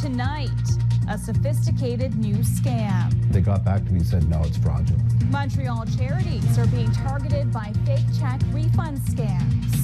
Tonight, a sophisticated new scam. They got back to me and said, no, it's fraudulent. Montreal charities are being targeted by fake check refund scams.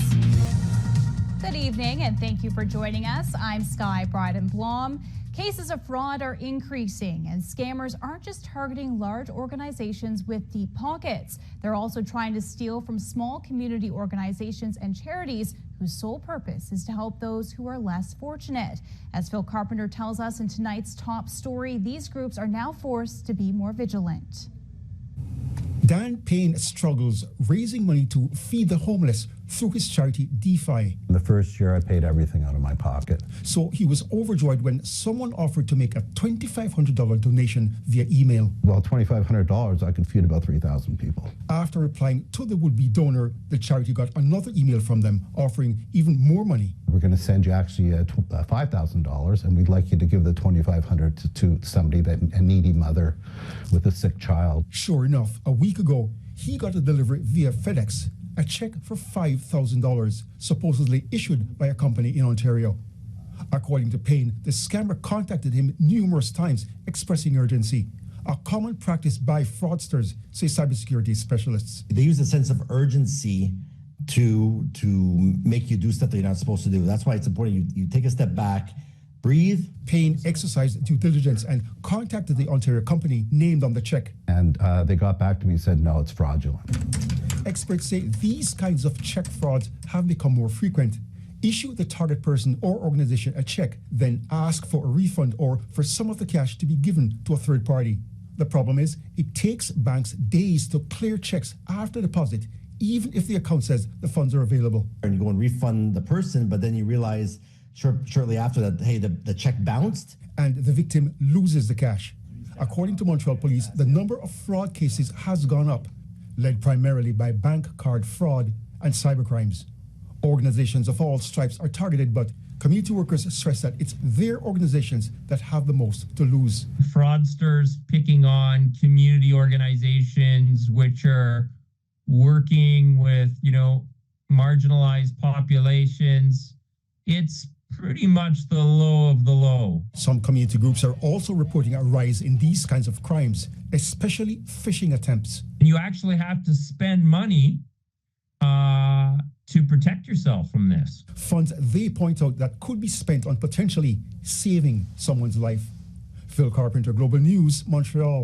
Good evening and thank you for joining us. I'm Sky Bryden-Blom. Cases of fraud are increasing and scammers aren't just targeting large organizations with deep pockets. They're also trying to steal from small community organizations and charities whose sole purpose is to help those who are less fortunate. As Phil Carpenter tells us in tonight's top story, these groups are now forced to be more vigilant. Dan Payne struggles raising money to feed the homeless through his charity DeFi. The first year I paid everything out of my pocket. So he was overjoyed when someone offered to make a $2,500 donation via email. Well, $2,500, I could feed about 3,000 people. After replying to the would-be donor, the charity got another email from them offering even more money. We're going to send you actually $5,000, and we'd like you to give the $2,500 to somebody, a needy mother with a sick child. Sure enough, a week ago, he got a delivery via FedEx, a check for $5,000, supposedly issued by a company in Ontario. According to Payne, the scammer contacted him numerous times, expressing urgency, a common practice by fraudsters, say cybersecurity specialists. They use a sense of urgency to make you do stuff that you're not supposed to do. That's why it's important you take a step back, breathe. Payne exercised due diligence and contacted the Ontario company named on the check. And they got back to me and said, no, it's fraudulent. Experts say these kinds of check frauds have become more frequent. Issue the target person or organization a check, then ask for a refund or for some of the cash to be given to a third party. The problem is it takes banks days to clear checks after deposit, even if the account says the funds are available. And you go and refund the person, but then you realize shortly after that, hey, the check bounced. And the victim loses the cash. According to Montreal Police, the number of fraud cases has gone up, led primarily by bank card fraud and cybercrimes. Organizations of all stripes are targeted, but community workers stress that it's their organizations that have the most to lose. Fraudsters picking on community organizations which are working with, marginalized populations. It's pretty much the low of the low. Some community groups are also reporting a rise in these kinds of crimes, especially phishing attempts. You actually have to spend money to protect yourself from this. Funds they point out that could be spent on potentially saving someone's life. Phil Carpenter, Global News, Montreal.